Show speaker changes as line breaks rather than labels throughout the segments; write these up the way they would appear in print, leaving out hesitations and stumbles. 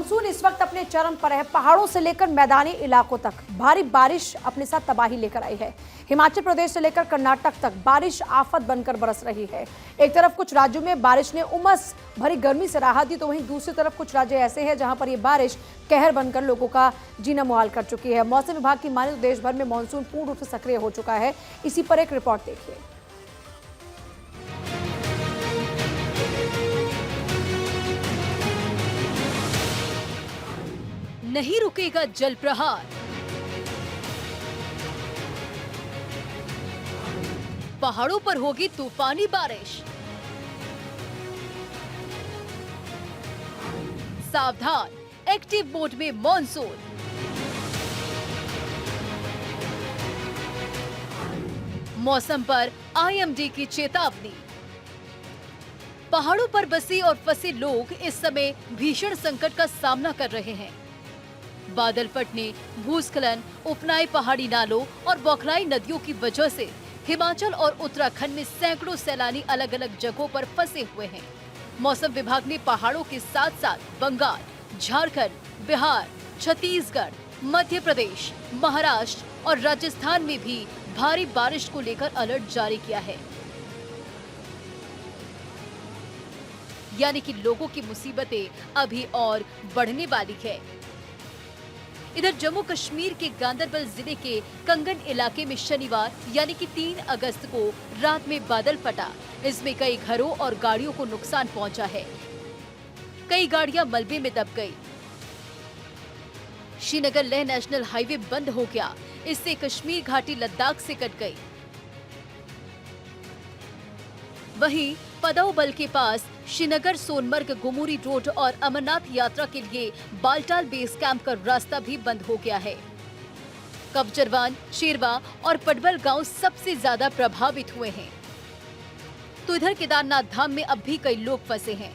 Monsoon इस वक्त अपने चरम पर है। पहाड़ों से लेकर मैदानी इलाकों तक भारी बारिश अपने साथ तबाही लेकर आई है। हिमाचल प्रदेश से लेकर कर्नाटक तक बारिश आफत बनकर बरस रही है। एक तरफ कुछ राज्यों में बारिश ने उमस भरी गर्मी से राहत दी, तो वहीं दूसरी तरफ कुछ राज्य ऐसे हैं जहां पर ये बारिश कहर बनकर लोगों का जीना मुहाल कर चुकी है। मौसम विभाग की माने तो देश भर में मॉनसून पूर्ण रूप से सक्रिय हो चुका है। इसी पर एक रिपोर्ट देखिए।
नहीं रुकेगा जल प्रहार, पहाड़ों पर होगी तूफानी बारिश। सावधान, एक्टिव मोड में मॉनसून। मौसम पर आईएमडी की चेतावनी। पहाड़ों पर बसे और फंसे लोग इस समय भीषण संकट का सामना कर रहे हैं। बादल फटने, भूस्खलन, उफनाए पहाड़ी नालों और बौखलाई नदियों की वजह से हिमाचल और उत्तराखंड में सैकड़ों सैलानी अलग अलग जगहों पर फंसे हुए हैं। मौसम विभाग ने पहाड़ों के साथ साथ बंगाल, झारखंड, बिहार, छत्तीसगढ़, मध्य प्रदेश, महाराष्ट्र और राजस्थान में भी भारी बारिश को लेकर अलर्ट जारी किया है। यानी कि लोगों की मुसीबतें अभी और बढ़ने वाली है। इधर जम्मू कश्मीर के गांदरबल जिले के कंगन इलाके में शनिवार यानी कि 3 अगस्त को रात में बादल फटा। इसमें कई घरों और गाड़ियों को नुकसान पहुंचा है। कई गाड़ियां मलबे में दब गई। श्रीनगर लेह नेशनल हाईवे बंद हो गया। इससे कश्मीर घाटी लद्दाख से कट गई। वहीं पदौबल के पास श्रीनगर सोनमर्ग गुमूरी रोड और अमरनाथ यात्रा के लिए बालटाल बेस कैंप का रास्ता भी बंद हो गया है। कबजरवान, शेरवा और पडबल गांव सबसे ज्यादा प्रभावित हुए हैं। तो इधर केदारनाथ धाम में अब भी कई लोग फंसे हैं।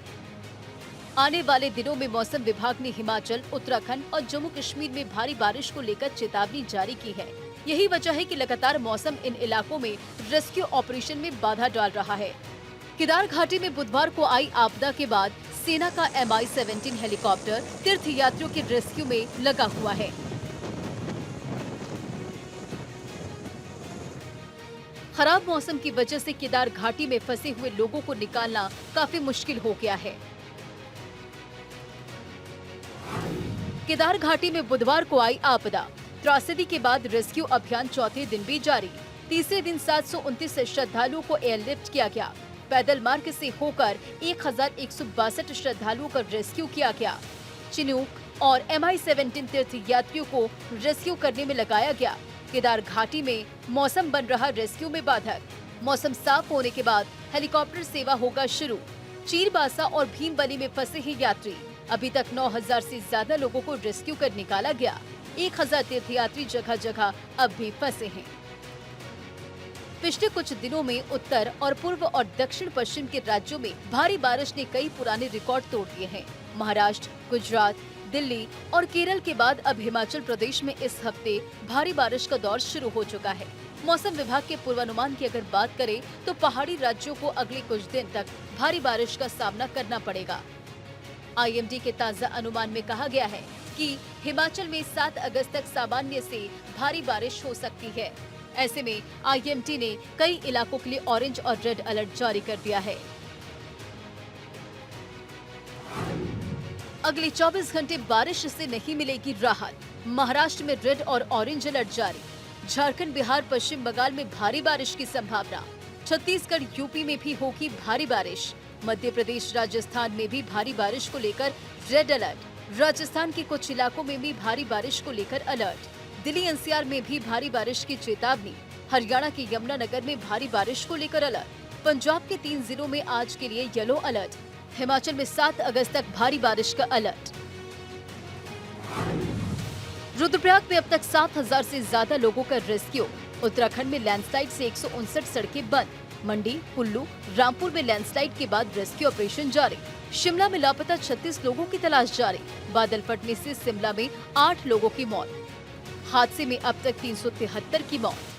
आने वाले दिनों में मौसम विभाग ने हिमाचल, उत्तराखंड और जम्मू कश्मीर में भारी बारिश को लेकर चेतावनी जारी की है। यही वजह है कि लगातार मौसम इन इलाकों में रेस्क्यू ऑपरेशन में बाधा डाल रहा है। केदार घाटी में बुधवार को आई आपदा के बाद सेना का MI-17 हेलीकॉप्टर तीर्थ यात्रियों के रेस्क्यू में लगा हुआ है। खराब मौसम की वजह से केदार घाटी में फंसे हुए लोगों को निकालना काफी मुश्किल हो गया है। केदार घाटी में बुधवार को आई आपदा, त्रासदी के बाद रेस्क्यू अभियान चौथे दिन भी जारी। तीसरे दिन 729 श्रद्धालुओं को एयरलिफ्ट किया गया। पैदल मार्ग से होकर 1162 श्रद्धालुओं का रेस्क्यू किया गया। चिनूक और MI-17 तीर्थ यात्रियों को रेस्क्यू करने में लगाया गया। केदार घाटी में मौसम बन रहा रेस्क्यू में बाधक। मौसम साफ होने के बाद हेलीकॉप्टर सेवा होगा शुरू। चीरबासा और भीमबली में फंसे हैं यात्री। अभी तक 9000 से ज्यादा लोगों को रेस्क्यू कर निकाला गया। 1000 तीर्थयात्री जगह जगह अब भी फंसे हैं। पिछले कुछ दिनों में उत्तर और पूर्व और दक्षिण पश्चिम के राज्यों में भारी बारिश ने कई पुराने रिकॉर्ड तोड़ दिए हैं। महाराष्ट्र, गुजरात, दिल्ली और केरल के बाद अब हिमाचल प्रदेश में इस हफ्ते भारी बारिश का दौर शुरू हो चुका है। मौसम विभाग के पूर्वानुमान की अगर बात करें तो पहाड़ी राज्यों को अगले कुछ दिन तक भारी बारिश का सामना करना पड़ेगा। IMD के ताजा अनुमान में कहा गया है कि हिमाचल में 7 अगस्त तक सामान्य से भारी बारिश हो सकती है। ऐसे में IMD ने कई इलाकों के लिए ऑरेंज और रेड अलर्ट जारी कर दिया है। अगले 24 घंटे बारिश से नहीं मिलेगी राहत। महाराष्ट्र में रेड और ऑरेंज अलर्ट जारी। झारखंड, बिहार, पश्चिम बंगाल में भारी बारिश की संभावना। छत्तीसगढ़, यूपी में भी होगी भारी बारिश। मध्य प्रदेश, राजस्थान में भी भारी बारिश को लेकर रेड अलर्ट। राजस्थान के कुछ इलाकों में भी भारी बारिश को लेकर अलर्ट। दिल्ली NCR में भी भारी बारिश की चेतावनी। हरियाणा के यमुनानगर में भारी बारिश को लेकर अलर्ट। पंजाब के 3 जिलों में आज के लिए येलो अलर्ट। हिमाचल में 7 अगस्त तक भारी बारिश का अलर्ट। रुद्रप्रयाग में अब तक 7000 से ज्यादा लोगों का रेस्क्यू। उत्तराखंड में लैंडस्लाइड से 159 सड़कें बंद। मंडी, कुल्लू, रामपुर में लैंडस्लाइड के बाद रेस्क्यू ऑपरेशन जारी। शिमला में लापता 36 लोगों की तलाश जारी। बादल फटने से शिमला में 8 लोगों की मौत। हादसे में अब तक 373 की मौत।